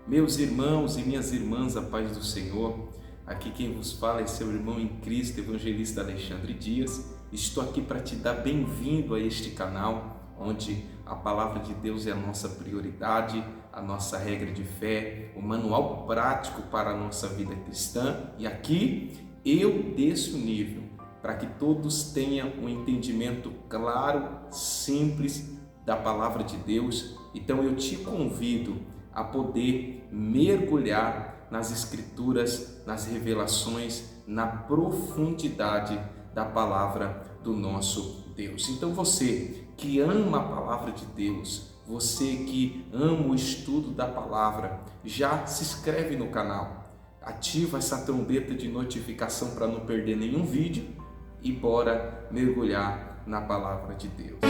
Meus irmãos e minhas irmãs, a paz do Senhor. Aqui quem vos fala é seu irmão em Cristo, evangelista Alexandre Dias. Estou aqui para te dar bem-vindo a este canal, onde a palavra de Deus é a nossa prioridade, a nossa regra de fé, o manual prático para a nossa vida cristã. E aqui eu desço o nível para que todos tenham um entendimento claro, simples da palavra de Deus. Então eu te convido a poder mergulhar nas Escrituras, nas revelações, na profundidade da palavra do nosso Deus. Então você que ama a palavra de Deus, você que ama o estudo da palavra, já se inscreve no canal, ativa essa trombeta de notificação para não perder nenhum vídeo e bora mergulhar na palavra de Deus.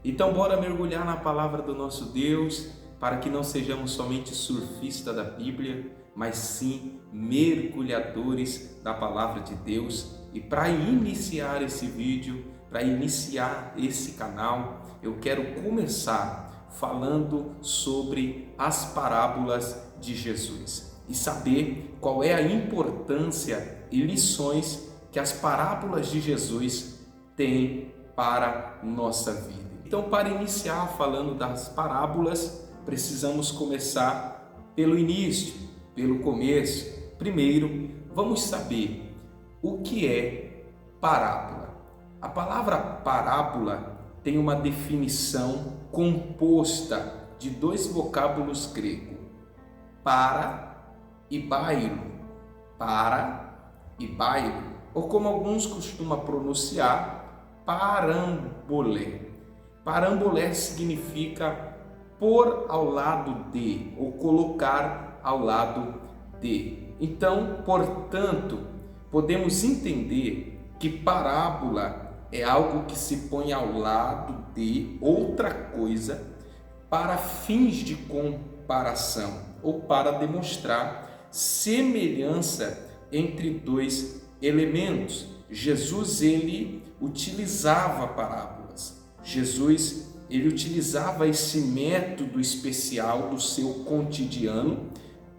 Então bora mergulhar na palavra do nosso Deus, para que não sejamos somente surfistas da Bíblia, mas sim mergulhadores da palavra de Deus. E para iniciar esse vídeo, para iniciar esse canal, eu quero começar falando sobre as parábolas de Jesus e saber qual é a importância e lições que as parábolas de Jesus têm para a nossa vida. Então, para iniciar falando das parábolas, precisamos começar pelo início, pelo começo. Primeiro, vamos saber o que é parábola. A palavra parábola tem uma definição composta de dois vocábulos gregos, para e bailo. Para e bailo, ou como alguns costumam pronunciar, parambolé. Parambolé significa pôr ao lado de, ou colocar ao lado de. Então, portanto, podemos entender que parábola é algo que se põe ao lado de outra coisa para fins de comparação ou para demonstrar semelhança entre dois elementos. Jesus, ele utilizava parábolas. Jesus, ele utilizava esse método especial do seu cotidiano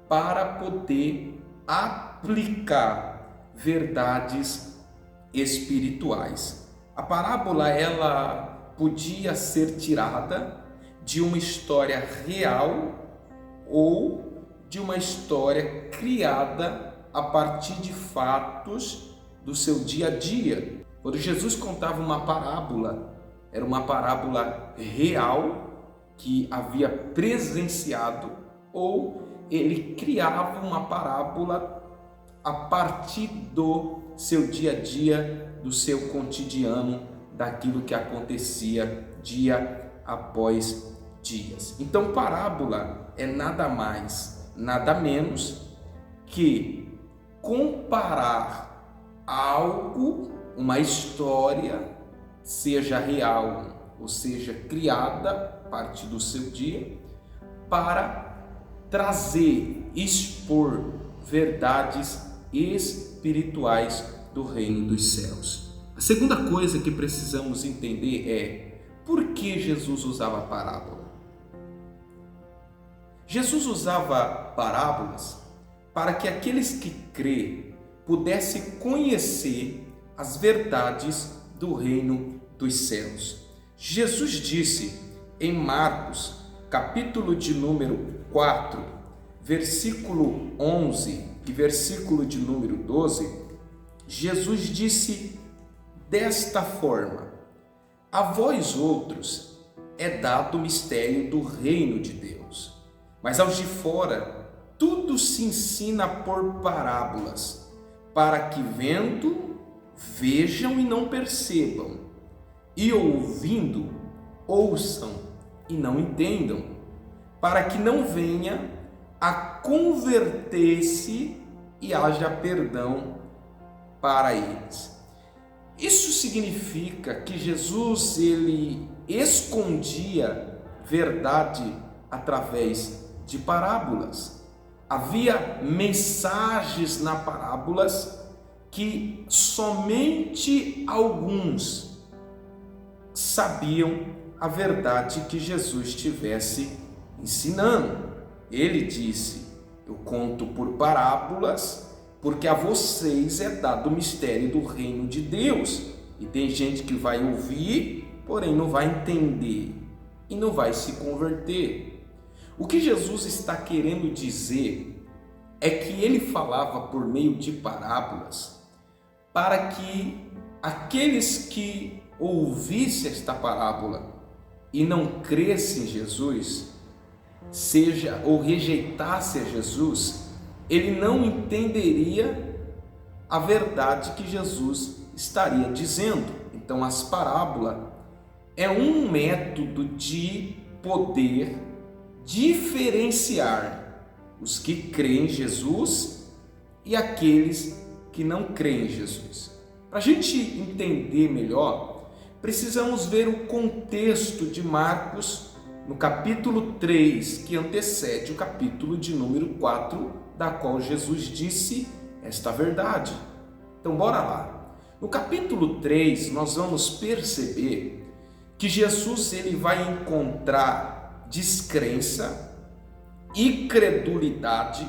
para poder aplicar verdades espirituais. A parábola, ela podia ser tirada de uma história real ou de uma história criada a partir de fatos do seu dia a dia. Quando Jesus contava uma parábola, era uma parábola real que havia presenciado, ou ele criava uma parábola a partir do seu dia a dia, do seu cotidiano, daquilo que acontecia dia após dias. Então, parábola é nada mais, nada menos que comparar algo, uma história, seja real ou seja criada a partir do seu dia, para trazer, expor verdades espirituais do reino dos céus. A segunda coisa que precisamos entender é por que Jesus usava parábola. Jesus usava parábolas para que aqueles que crêem pudessem conhecer as verdades do reino dos céus. Jesus disse em Marcos, capítulo de número 4, versículo 11 e versículo de número 12, Jesus disse desta forma: a vós outros é dado o mistério do reino de Deus, mas aos de fora tudo se ensina por parábolas, para que vendo, vejam e não percebam, e ouvindo, ouçam e não entendam, para que não venha a converter-se e haja perdão para eles. Isso significa que Jesus, ele escondia verdade através de parábolas. Havia mensagens nas parábolas que somente alguns sabiam a verdade que Jesus estivesse ensinando. Ele disse: eu conto por parábolas, porque a vocês é dado o mistério do reino de Deus. E tem gente que vai ouvir, porém não vai entender e não vai se converter. O que Jesus está querendo dizer é que ele falava por meio de parábolas para que aqueles que ouvissem esta parábola e não crescem em Jesus, seja ou rejeitasse a Jesus, ele não entenderia a verdade que Jesus estaria dizendo. Então, as parábolas é um método de poder diferenciar os que creem em Jesus e aqueles que não creem em Jesus. Para a gente entender melhor, precisamos ver o contexto de Marcos no capítulo 3, que antecede o capítulo de número 4, da qual Jesus disse esta verdade. Então, bora lá. No capítulo 3, nós vamos perceber que Jesus ele vai encontrar descrença, incredulidade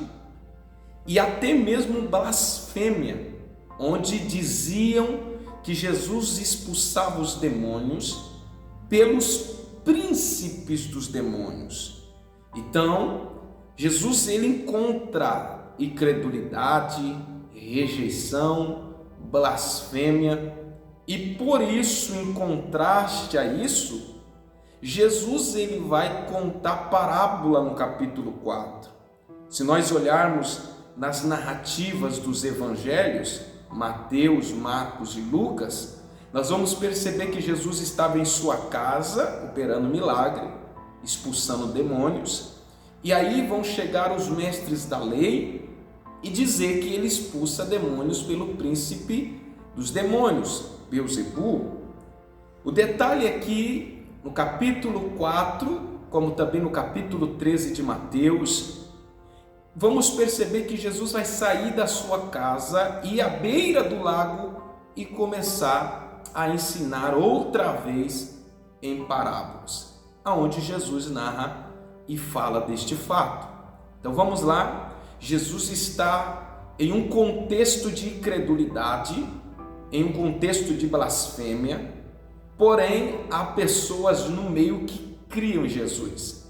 e até mesmo blasfêmia, onde diziam que Jesus expulsava os demônios pelos príncipes dos demônios. Então, Jesus ele encontra incredulidade, rejeição, blasfêmia, e por isso, em contraste a isso, Jesus ele vai contar parábola no capítulo 4. Se nós olharmos nas narrativas dos evangelhos, Mateus, Marcos e Lucas, nós vamos perceber que Jesus estava em sua casa, operando milagre, expulsando demônios, e aí vão chegar os mestres da lei e dizer que ele expulsa demônios pelo príncipe dos demônios, Beelzebu. O detalhe é que no capítulo 4, como também no capítulo 13 de Mateus, vamos perceber que Jesus vai sair da sua casa e ir à beira do lago e começar a ensinar outra vez em parábolas, aonde Jesus narra e fala deste fato. Então vamos lá. Jesus está em um contexto de incredulidade, em um contexto de blasfêmia, porém há pessoas no meio que criam em Jesus.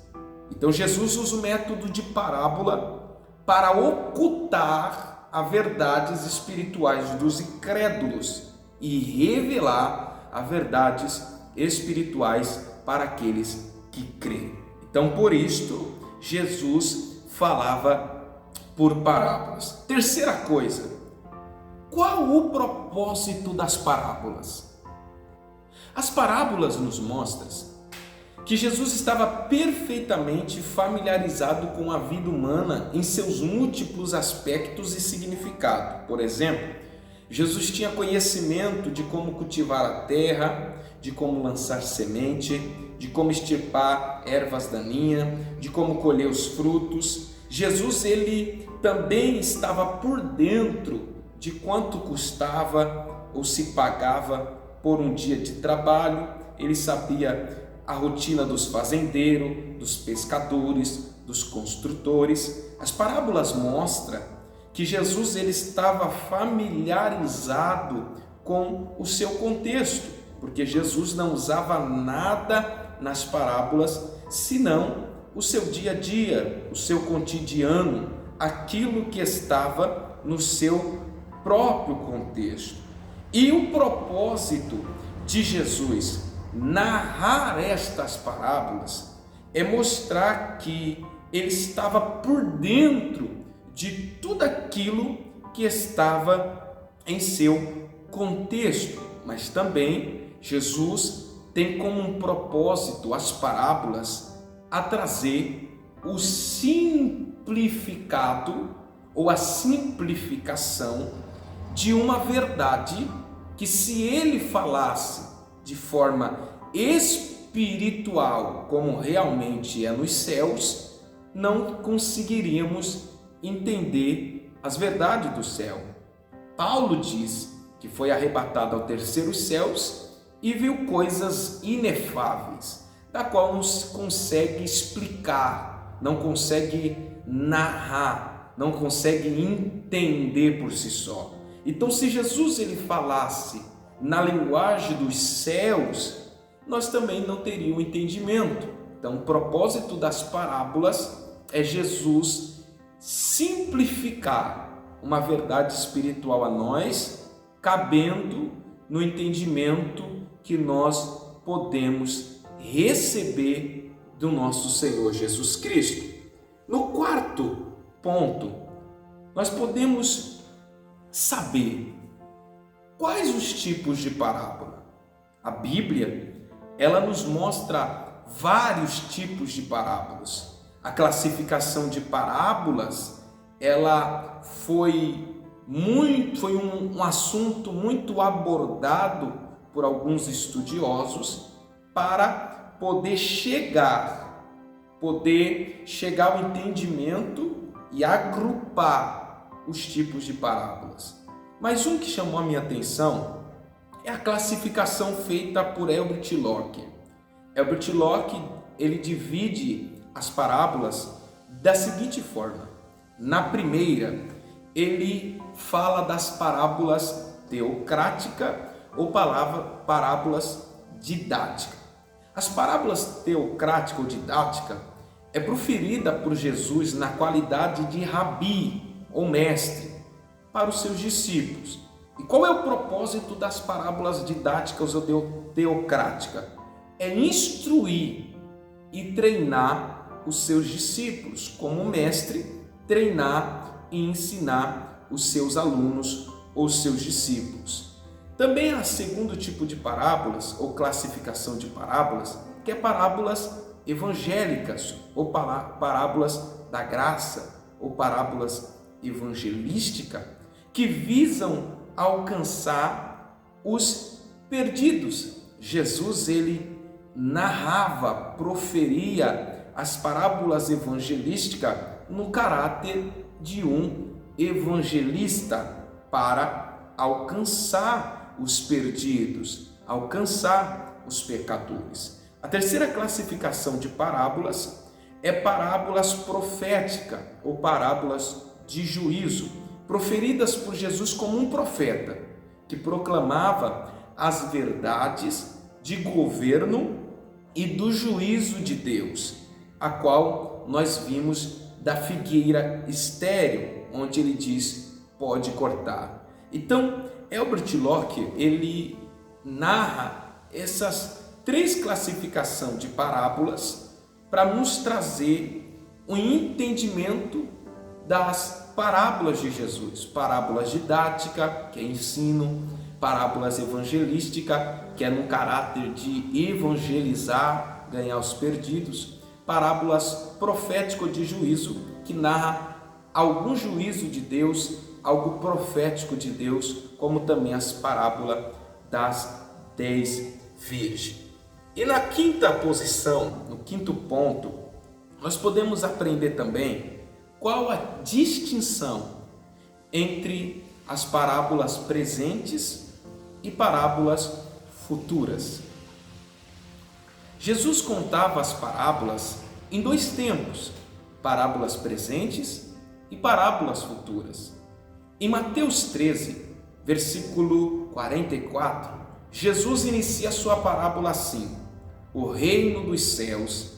Então Jesus usa o método de parábola para ocultar as verdades espirituais dos incrédulos e revelar as verdades espirituais para aqueles que creem. Então, por isto, Jesus falava por parábolas. Terceira coisa, qual o propósito das parábolas? As parábolas nos mostram que Jesus estava perfeitamente familiarizado com a vida humana em seus múltiplos aspectos e significado. Por exemplo, Jesus tinha conhecimento de como cultivar a terra, de como lançar semente, de como extirpar ervas daninhas, de como colher os frutos. Jesus ele também estava por dentro de quanto custava ou se pagava por um dia de trabalho. Ele sabia a rotina dos fazendeiros, dos pescadores, dos construtores. As parábolas mostram que Jesus ele estava familiarizado com o seu contexto, porque Jesus não usava nada nas parábolas, senão o seu dia a dia, o seu cotidiano, aquilo que estava no seu próprio contexto. E o propósito de Jesus narrar estas parábolas é mostrar que ele estava por dentro de tudo aquilo que estava em seu contexto, mas também Jesus tem como um propósito as parábolas a trazer o simplificado ou a simplificação de uma verdade que, se ele falasse de forma espiritual, como realmente é nos céus, não conseguiríamos entender as verdades do céu. Paulo diz que foi arrebatado ao terceiro céus e viu coisas inefáveis, da qual não se consegue explicar, não consegue narrar, não consegue entender por si só. Então, se Jesus ele falasse na linguagem dos céus, nós também não teríamos entendimento. Então, o propósito das parábolas é Jesus simplificar uma verdade espiritual a nós, cabendo no entendimento que nós podemos receber do nosso Senhor Jesus Cristo. No quarto ponto, nós podemos saber quais os tipos de parábola. A Bíblia, ela nos mostra vários tipos de parábolas. A classificação de parábolas, ela foi um assunto muito abordado por alguns estudiosos para poder chegar ao entendimento e agrupar os tipos de parábolas. Mas um que chamou a minha atenção é a classificação feita por Herbert Locke. Herbert Locke, ele divide as parábolas da seguinte forma. Na primeira, ele fala das parábolas teocráticas ou parábolas didáticas. As parábolas teocráticas ou didáticas é proferida por Jesus na qualidade de rabi ou mestre para os seus discípulos. E qual é o propósito das parábolas didáticas ou teocráticas? É instruir e treinar os seus discípulos, como mestre, treinar e ensinar os seus alunos ou seus discípulos. Também há segundo tipo de parábolas ou classificação de parábolas, que é parábolas evangélicas ou parábolas da graça ou parábolas evangelísticas, que visam alcançar os perdidos. Jesus, ele narrava, proferia as parábolas evangelísticas no caráter de um evangelista para alcançar os perdidos, alcançar os pecadores. A terceira classificação de parábolas é parábolas proféticas ou parábolas de juízo, proferidas por Jesus como um profeta, que proclamava as verdades de governo e do juízo de Deus, a qual nós vimos da figueira estéril, onde ele diz, pode cortar. Então, Herbert Locke, ele narra essas três classificações de parábolas para nos trazer um entendimento das parábolas de Jesus. Parábolas didáticas, que é ensino, parábolas evangelísticas, que é no caráter de evangelizar, ganhar os perdidos, parábolas proféticas de juízo, que narra algum juízo de Deus, algo profético de Deus, como também as parábolas das 10 virgens. E na quinta posição, no quinto ponto, nós podemos aprender também qual a distinção entre as parábolas presentes e parábolas futuras. Jesus contava as parábolas em dois tempos, parábolas presentes e parábolas futuras. Em Mateus 13, versículo 44, Jesus inicia sua parábola assim: o reino dos céus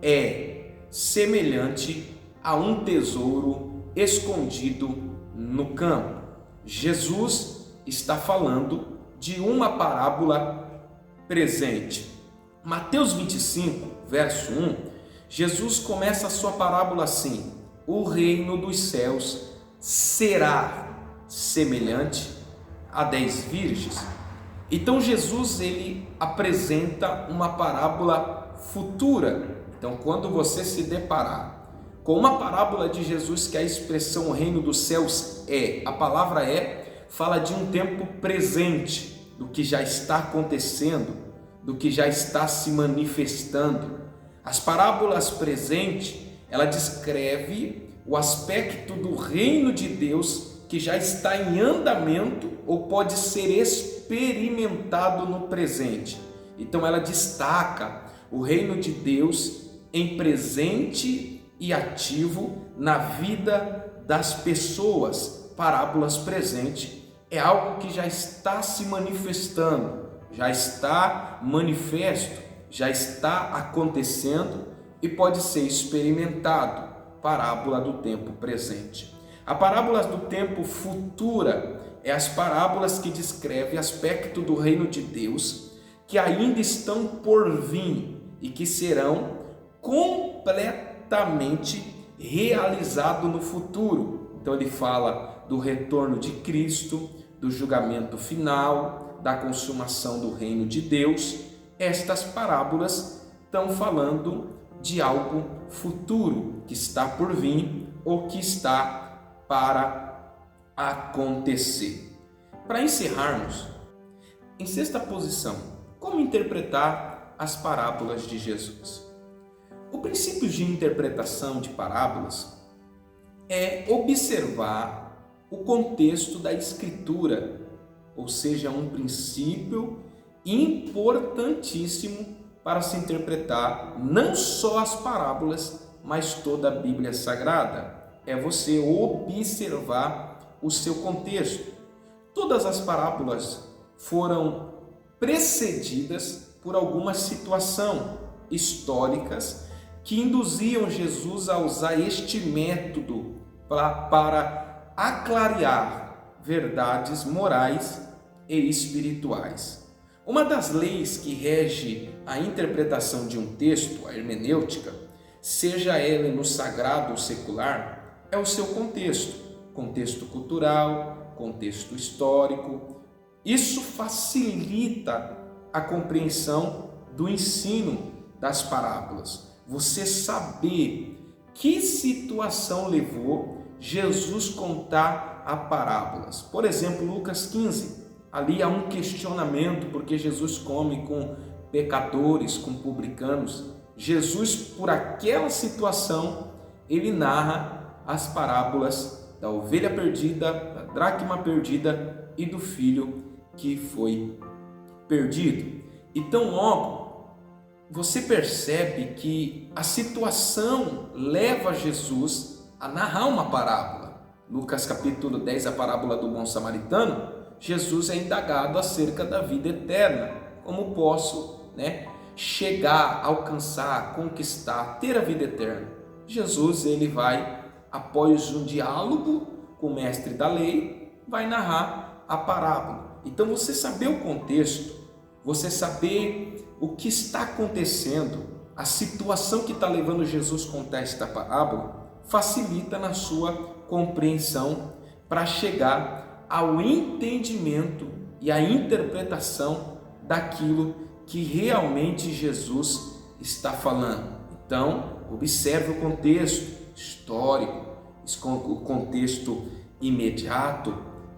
é semelhante a um tesouro escondido no campo. Jesus está falando de uma parábola presente. Mateus 25, verso 1, Jesus começa a sua parábola assim: o reino dos céus será semelhante a 10 virgens. Então Jesus, ele apresenta uma parábola futura. Então, quando você se deparar com uma parábola de Jesus que a expressão o reino dos céus a palavra fala de um tempo presente, do que já está acontecendo, do que já está se manifestando. As parábolas presentes, ela descreve o aspecto do reino de Deus que que já está em andamento ou pode ser experimentado no presente. Então ela destaca o reino de Deus em presente e ativo na vida das pessoas. Parábolas presente é algo que já está se manifestando, já está manifesto, já está acontecendo e pode ser experimentado. Parábola do tempo presente. A parábola do tempo futura é as parábolas que descrevem aspecto do reino de Deus que ainda estão por vir e que serão completamente realizados no futuro. Então ele fala do retorno de Cristo, do julgamento final, da consumação do reino de Deus. Estas parábolas estão falando de algo futuro que está por vir ou que está para acontecer. Para encerrarmos, em sexta posição, como interpretar as parábolas de Jesus? O princípio de interpretação de parábolas é observar o contexto da Escritura, ou seja, um princípio importantíssimo para se interpretar não só as parábolas, mas toda a Bíblia Sagrada. É você observar o seu contexto. Todas as parábolas foram precedidas por alguma situação históricas que induziam Jesus a usar este método para aclarear verdades morais e espirituais. Uma das leis que rege a interpretação de um texto, a hermenêutica, seja ela no sagrado ou secular, é o seu contexto, contexto cultural, contexto histórico. Isso facilita a compreensão do ensino das parábolas. Você saber que situação levou Jesus contar a parábolas. Por exemplo, Lucas 15, ali há um questionamento porque Jesus come com pecadores, com publicanos. Jesus, por aquela situação, ele narra as parábolas da ovelha perdida, da dracma perdida e do filho que foi perdido. Então, logo, você percebe que a situação leva Jesus a narrar uma parábola. Lucas capítulo 10, a parábola do bom samaritano, Jesus é indagado acerca da vida eterna. Como posso, chegar, alcançar, conquistar, ter a vida eterna? Jesus, ele vai, após um diálogo com o mestre da lei, vai narrar a parábola. Então, você saber o contexto, você saber o que está acontecendo, a situação que está levando Jesus a contar esta parábola, facilita na sua compreensão para chegar ao entendimento e à interpretação daquilo que realmente Jesus está falando. Então, observe o contexto histórico, o contexto imediato,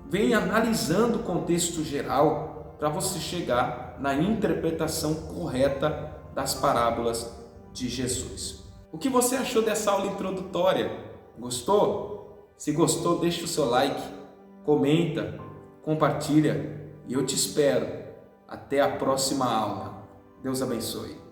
venha analisando o contexto geral para você chegar na interpretação correta das parábolas de Jesus. O que você achou dessa aula introdutória? Gostou? Se gostou, deixa o seu like, comenta, compartilha e eu te espero. Até a próxima aula. Deus abençoe.